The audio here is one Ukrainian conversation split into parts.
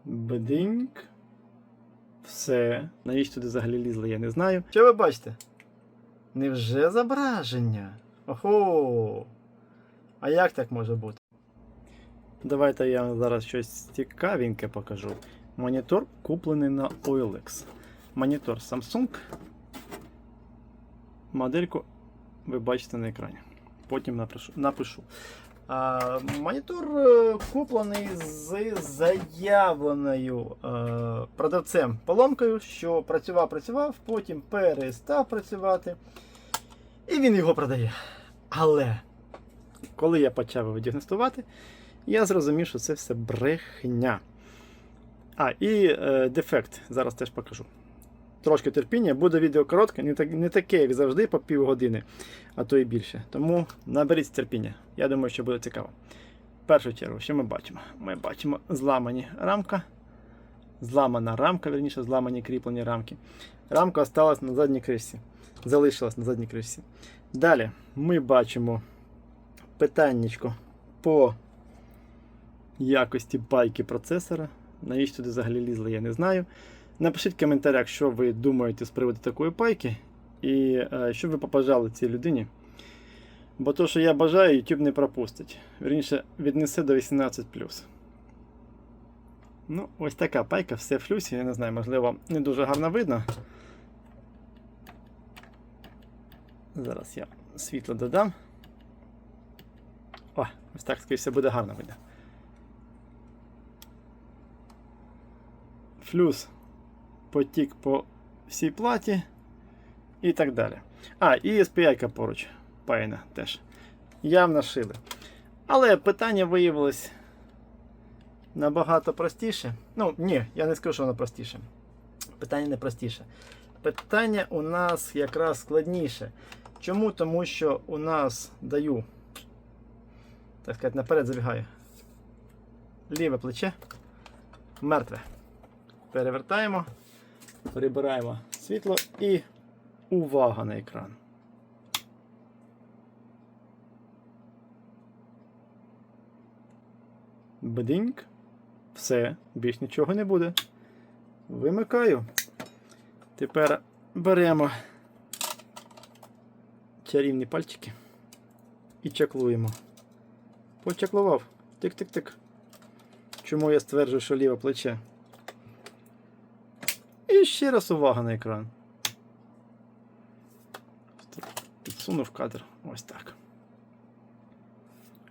Бдиньк. Все. Навіщо туди взагалі лізли, я не знаю. Що ви бачите? Невже зображення? Охо! А як так може бути? Давайте я вам зараз щось цікавеньке покажу. Монітор куплений на OLX. Монітор Samsung. Модельку ви бачите на екрані. Потім напишу. Монітор куплений з заявленою продавцем поломкою, що працював, потім перестав працювати. І він його продає. Але, коли я почав його діагностувати, я зрозумів, що це все брехня. І дефект. Зараз теж покажу. Трошки терпіння, буде відео коротке, не таке, як завжди, по півгодини, а то і більше. Тому наберіть терпіння. Я думаю, що буде цікаво. В першу чергу, що ми бачимо? Ми бачимо зламана рамка, вірніше, зламані кріплені рамки. Рамка залишилась на задній кришці. Далі ми бачимо питаннячко по якості пайки процесора. Навіщо туди взагалі лізли, я не знаю. Напишіть в коментарях, що ви думаєте з приводу такої пайки. І що ви побажали цій людині. Бо то, що я бажаю, YouTube не пропустить. Вірніше, віднесе до 18+. Ну, ось така пайка, все в флюсі. Я не знаю, можливо, не дуже гарно видно. Зараз я світло додам. Ось так, скоріше, буде гарно видно. Флюс потік по всій платі і так далі. І SPI поруч паяна теж. Явно шили. Але питання виявилось набагато простіше. Ну, ні, я не скажу, що воно простіше. Питання не простіше. Питання у нас якраз складніше. Чому? Тому що у нас даю, так сказати, наперед забігаю. Ліве плече мертве. Перевертаємо, прибираємо світло і увага на екран. Бдиньк. Все, більш нічого не буде. Вимикаю. Тепер беремо чарівні пальчики і чаклуємо. Почаклував. Тик-тик-тик. Чому я стверджую, що ліве плече? І ще раз увага на екран. Підсунув кадр. Ось так.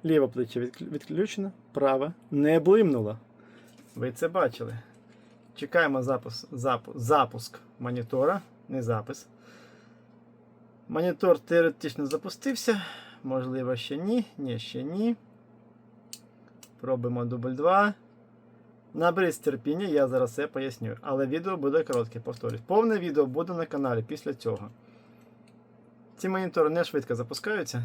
Ліве плече відключено, праве не блимнуло. Ви це бачили. Чекаємо запуск монітора, не запис. Монітор теоретично запустився. Можливо, ще ні. Ні, ще ні. Пробуємо дубль 2. Наберіть терпіння, я зараз все поясню. Але відео буде коротке, повторюсь. Повне відео буде на каналі після цього. Ці монітори не швидко запускаються.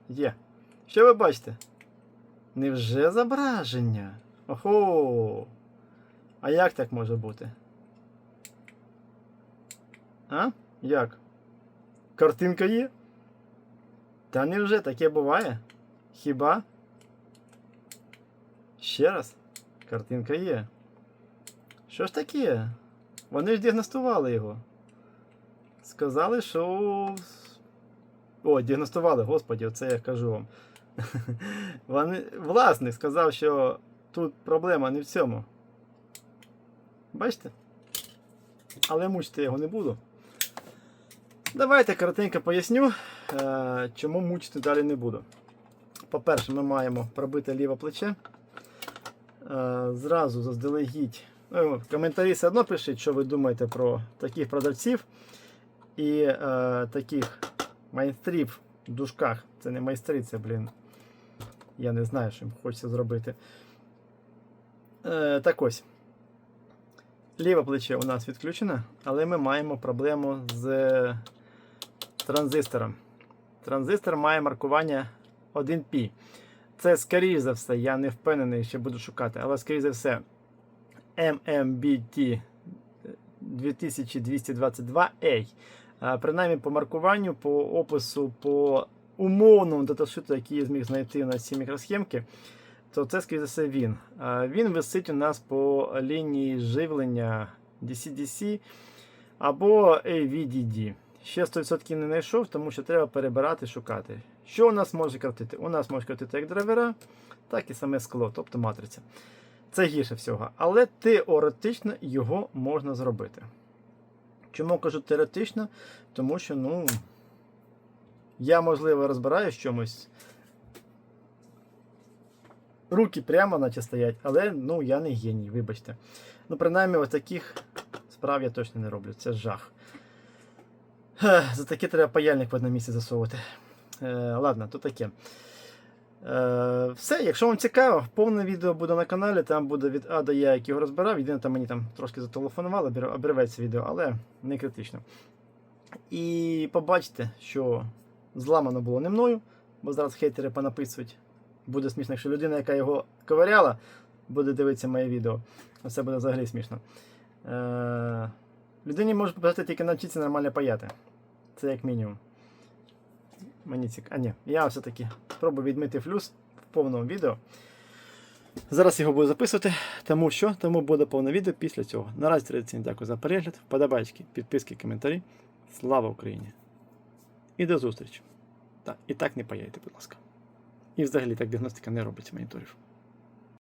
Є. Що ви бачите? Невже зображення? Охо! А як так може бути? Як? Картинка є? Та невже таке буває? Хіба? Ще раз. Картинка є. Що ж таке? Вони ж діагностували його. Сказали, що... діагностували, господі, оце я кажу вам. Власник сказав, що тут проблема не в цьому. Бачите? Але мучити його не буду. Давайте коротенько поясню, чому мучити далі не буду. По-перше, ми маємо пробити ліве плече. Зразу заздалегідь. В коментарі все одно пишіть, що ви думаєте про таких продавців і таких майстрів в дужках. Це не майстри, це, я не знаю, що їм хочеться зробити. Так ось. Ліве плече у нас відключено, але ми маємо проблему з транзистором. Транзистор має маркування 1π. Це, скоріш за все, я не впевнений, що буду шукати, але, скоріш за все, MMBT 2222A. Принаймні по маркуванню, по опису, по умовному даташиту, який я зміг знайти на ці мікросхемки, то це, скоріше за все, він. Він висить у нас по лінії живлення DC-DC або AVDD. Ще 100% не знайшов, тому що треба перебирати, шукати. Що у нас може крутити? У нас може крутити як драйвера, так і саме скло, тобто матриця. Це гірше всього. Але теоретично його можна зробити. Чому кажу теоретично? Тому що, я, можливо, розбираюсь в чомусь. Руки прямо наче стоять, але, я не геній, вибачте. Принаймні, ось таких справ я точно не роблю. Це жах. За таке треба паяльник в одне місце засовувати. Ладно, то таке. Все, якщо вам цікаво, повне відео буде на каналі, там буде від А до Я, як його розбирав. Єдине, там мені трошки зателефонували, обірветься відео, але не критично. І побачите, що зламано було не мною, бо зараз хейтери понаписують. Буде смішно, якщо людина, яка його ковиряла, буде дивитися моє відео. Це буде взагалі смішно. Людині може показати тільки навчитися нормально паяти. Це як мінімум. Мені цікаво. Ні, я все-таки спробую відмити флюс в повному відео. Зараз його буду записувати, тому буде повне відео після цього. Наразі традиційно дякую за перегляд, вподобайки, підписки, коментарі. Слава Україні! І до зустрічі! І так не паяйте, будь ласка. І взагалі так діагностика не робиться моніторів.